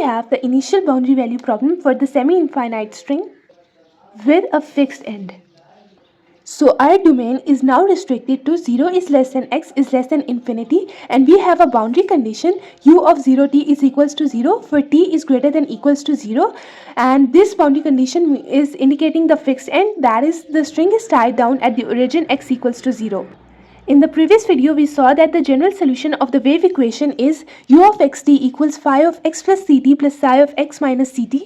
we have the initial boundary value problem for the semi-infinite string with a fixed end. So our domain is now restricted to 0 is less than x is less than infinity, and we have a boundary condition u of 0t is equals to 0 for t is greater than equals to 0, and this boundary condition is indicating the fixed end, that is the string is tied down at the origin x equals to 0. In the previous video, we saw that the general solution of the wave equation is u of xt equals phi of x plus ct plus psi of x minus ct,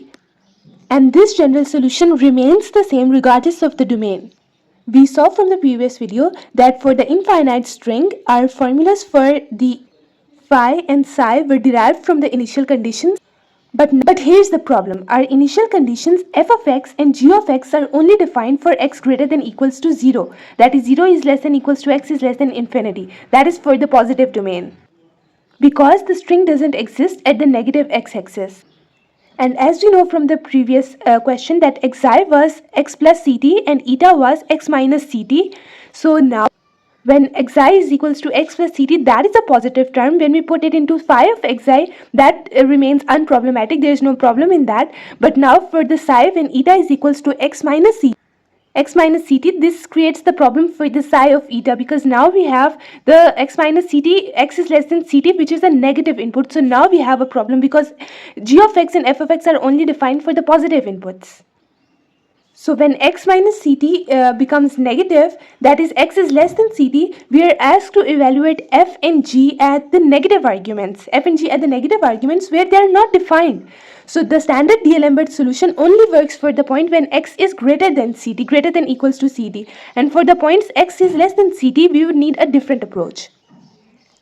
and this general solution remains the same regardless of the domain. We saw from the previous video that for the infinite string, our formulas for the phi and psi were derived from the initial conditions. But here's the problem. Our initial conditions f of x and g of x are only defined for x greater than equals to 0. That is 0 is less than equals to x is less than infinity. That is for the positive domain, because the string doesn't exist at the negative x-axis. And as we know from the previous question that xi was x plus ct and eta was x minus ct. So now when xi is equals to x plus ct, that is a positive term. When we put it into phi of xi, that remains unproblematic. There is no problem in that. But now for the psi, when eta is equals to x minus ct, this creates the problem for the psi of eta, because now we have the x minus ct, x is less than ct, which is a negative input. So now we have a problem because g of x and f of x are only defined for the positive inputs. So when x minus ct becomes negative, that is x is less than ct, we are asked to evaluate f and g at the negative arguments, where they are not defined. So the standard D'Alembert solution only works for the point when x is greater than ct, greater than equals to ct, and for the points x is less than ct, we would need a different approach.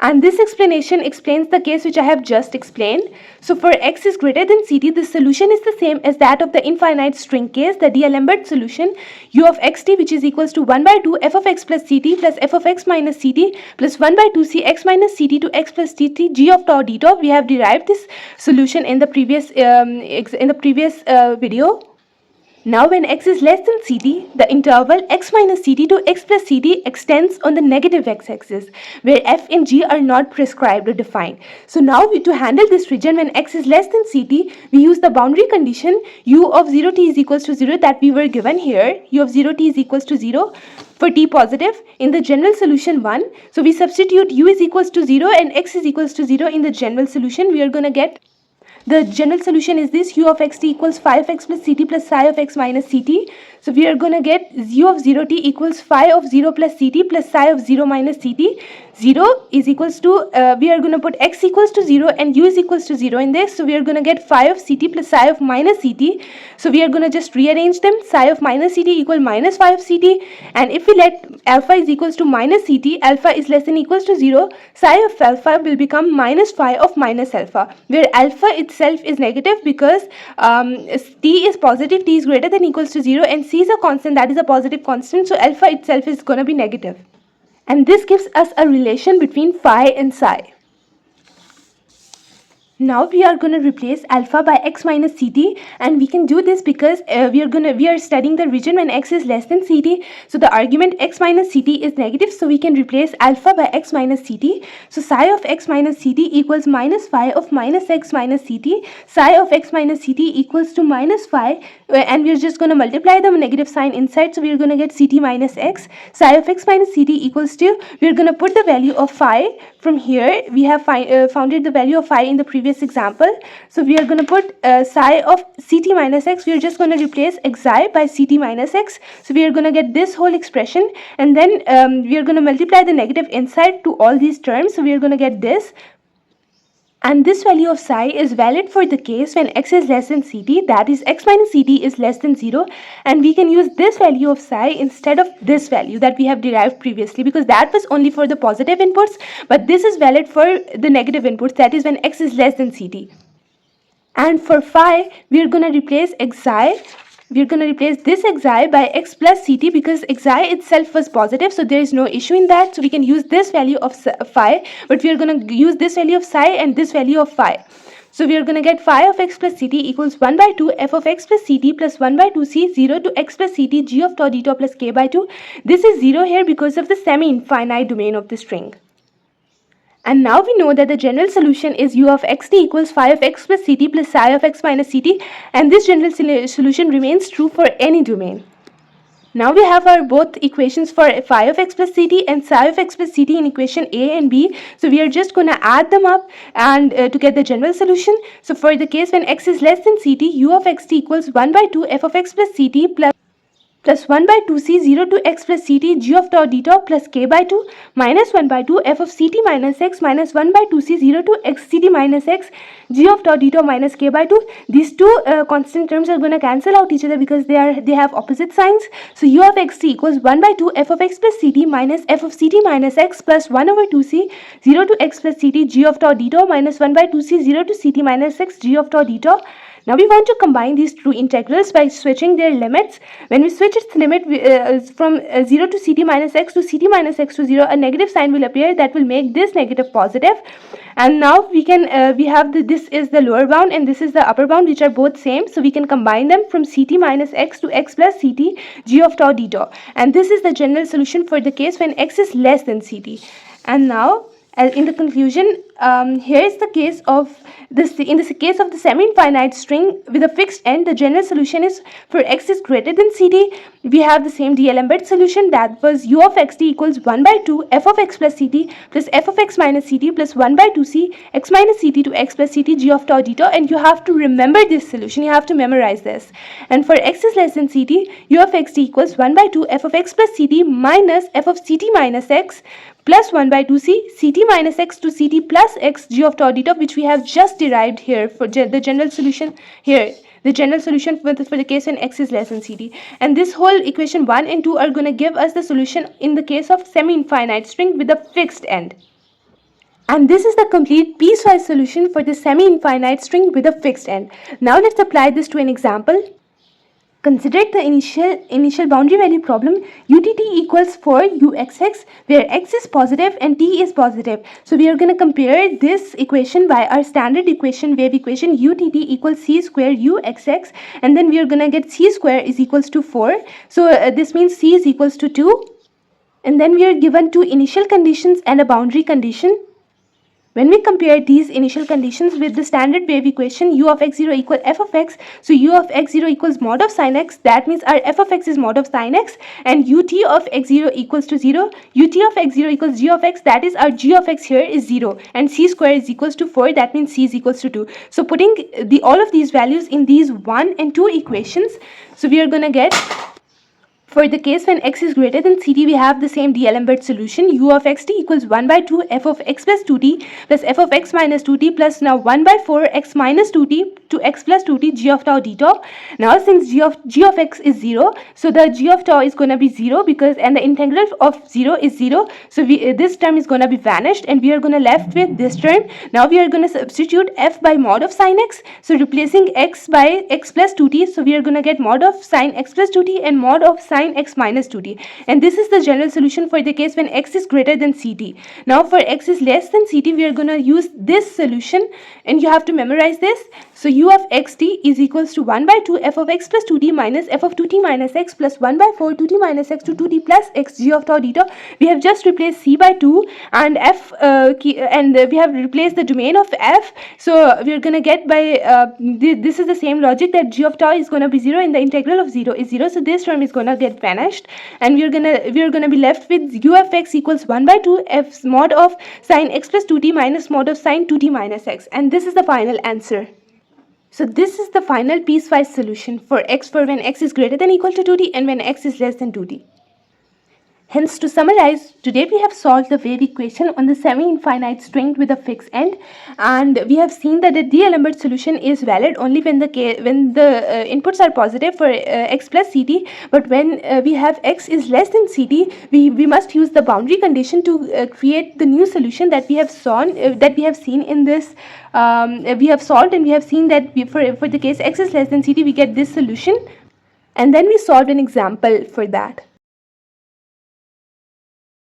And this explanation explains the case which I have just explained. So for x is greater than ct, the solution is the same as that of the infinite string case, the D'Alembert solution, u of xt, which is equals to 1 by 2 f of x plus ct plus f of x minus ct plus 1 by 2 c x minus ct to x plus tt g of tau d tau. We have derived this solution in the previous video. Now when x is less than ct, the interval x minus ct to x plus ct extends on the negative x-axis, where f and g are not prescribed or defined. So now to handle this region when x is less than ct, we use the boundary condition u of 0t is equals to 0 that we were given here, u of 0t is equals to 0 for t positive in the general solution 1. So we substitute u is equals to 0 and x is equals to 0 in the general solution. We are going to get the general solution is this, u of xt equals phi of x plus ct plus psi of x minus ct. So we are going to get u of 0t equals phi of 0 plus ct plus psi of 0 minus ct. 0 is equals to, we are going to put x equals to 0 and u is equals to 0 in this. So we are going to get phi of ct plus psi of minus ct. So we are going to just rearrange them. Psi of minus ct equal minus phi of ct. And if we let alpha is equals to minus ct, alpha is less than equals to 0, psi of alpha will become minus phi of minus alpha, where alpha itself is negative because t is positive, t is greater than equals to 0, and c is a constant, that is a positive constant, so alpha itself is going to be negative. And this gives us a relation between phi and psi. Now we are going to replace alpha by x minus ct, and we can do this because we are studying the region when x is less than ct. So the argument x minus ct is negative, so we can replace alpha by x minus ct. So psi of x minus ct equals minus phi of minus x minus ct. Psi of x minus ct equals to minus phi, and we are just going to multiply the negative sign inside, so we are going to get ct minus x. Psi of x minus ct equals to, we are going to put the value of phi from here. We have founded the value of phi in the previous example. So we are going to put psi of ct minus x. We are just going to replace xi by ct minus x. So we are going to get this whole expression, and then we are going to multiply the negative inside to all these terms. So we are going to get this. And this value of psi is valid for the case when x is less than ct, that is x minus ct is less than 0, and we can use this value of psi instead of this value that we have derived previously, because that was only for the positive inputs, but this is valid for the negative inputs, that is when x is less than ct. And for phi, we are going to replace xi. We are going to replace this xi by x plus ct because xi itself was positive, so there is no issue in that. So we can use this value of phi, but we are going to use this value of psi and this value of phi. So we are going to get phi of x plus ct equals 1 by 2 f of x plus ct plus 1 by 2 c 0 to x plus ct g of tau d tau plus k by 2. This is 0 here because of the semi-infinite domain of the string. And now we know that the general solution is u of xt equals phi of x plus ct plus psi of x minus ct, and this general solution remains true for any domain. Now we have our both equations for phi of x plus ct and psi of x plus ct in equation A and B. So we are just going to add them up and to get the general solution. So for the case when x is less than ct, u of xt equals 1 by 2 f of x plus ct plus 1 by 2c 0 to x plus ct g of tau d tau plus k by 2 minus 1 by 2 f of ct minus x minus 1 by 2c 0 to x ct minus x g of tau d tau minus k by 2. These two constant terms are going to cancel out each other because they have opposite signs. So u of xt equals 1 by 2 f of x plus ct minus f of ct minus x plus 1 over 2c 0 to x plus ct g of tau d tau minus 1 by 2c 0 to ct minus x g of tau d tau. Now we want to combine these two integrals by switching their limits. When we switch its limit from 0 to ct minus x to ct minus x to 0, a negative sign will appear that will make this negative positive. And now we have this is the lower bound and this is the upper bound, which are both same. So we can combine them from ct minus x to x plus ct g of tau d tau. And this is the general solution for the case when x is less than ct. And now, in the conclusion, here is the case of this. In the case of the semi-infinite string with a fixed end, the general solution is for x is greater than ct. We have the same D'Alembert solution, that was u of xt equals 1 by 2 f of x plus ct plus f of x minus ct plus 1 by 2c x minus ct to x plus ct g of tau d tau. And you have to remember this solution. You have to memorize this. And for x is less than ct, u of xt equals 1 by 2 f of x plus ct minus f of ct minus x plus 1 by 2c ct minus x to ct plus x g of tau d tau, which we have just derived here for the general solution here. The general solution for the case when x is less than ct. And this whole equation 1 and 2 are going to give us the solution in the case of semi-infinite string with a fixed end. And this is the complete piecewise solution for the semi-infinite string with a fixed end. Now let's apply this to an example. Consider the initial boundary value problem utt equals 4 uxx, where x is positive and t is positive. So we are going to compare this equation by our standard equation, wave equation, utt equals c square uxx, and then we are going to get c square is equals to 4. So this means c is equals to 2. And then we are given two initial conditions and a boundary condition. When we compare these initial conditions with the standard wave equation, u of x0 equal f of x, so u of x0 equals mod of sin x, that means our f of x is mod of sin x, and ut of x0 equals to 0, ut of x0 equals g of x, that is our g of x here is 0, and c square is equals to 4, that means c is equals to 2. So putting all of these values in these 1 and 2 equations, so we are going to get, for the case when x is greater than ct, we have the same D'Alembert solution. U of xt equals 1 by 2 f of x plus 2t plus f of x minus 2t plus now 1 by 4 x minus 2t to x plus 2t g of tau d tau. Now since g of x is 0, so the g of tau is going to be 0 because, and the integral of 0 is 0. So this term is going to be vanished and we are going to left with this term. Now we are going to substitute f by mod of sin x. So replacing x by x plus 2t. So we are going to get mod of sin x plus 2t and mod of sin x minus 2t, and this is the general solution for the case when x is greater than ct. Now for x is less than ct, we are going to use this solution, and you have to memorize this. So u of xt is equals to 1 by 2 f of x plus 2t minus f of 2t minus x plus 1 by 4 2t minus x to 2t plus x g of tau d tau. We have just replaced c by 2 and f and we have replaced the domain of f. So we are going to get by this is the same logic that g of tau is going to be 0 and the integral of 0 is 0. So this term is going to get vanished, and we are gonna be left with u of x equals 1 by 2 f mod of sin x plus 2t minus mod of sin 2t minus x, and this is the final answer. So this is the final piecewise solution for when x is greater than or equal to 2t and when x is less than 2t. Hence, to summarize, today we have solved the wave equation on the semi-infinite string with a fixed end, and we have seen that the D'Alembert solution is valid only when the inputs are positive for x plus ct, but when we have x is less than ct, we must use the boundary condition to create the new solution that we have seen in this. We have solved, and we have seen that for the case x is less than ct, we get this solution, and then we solved an example for that.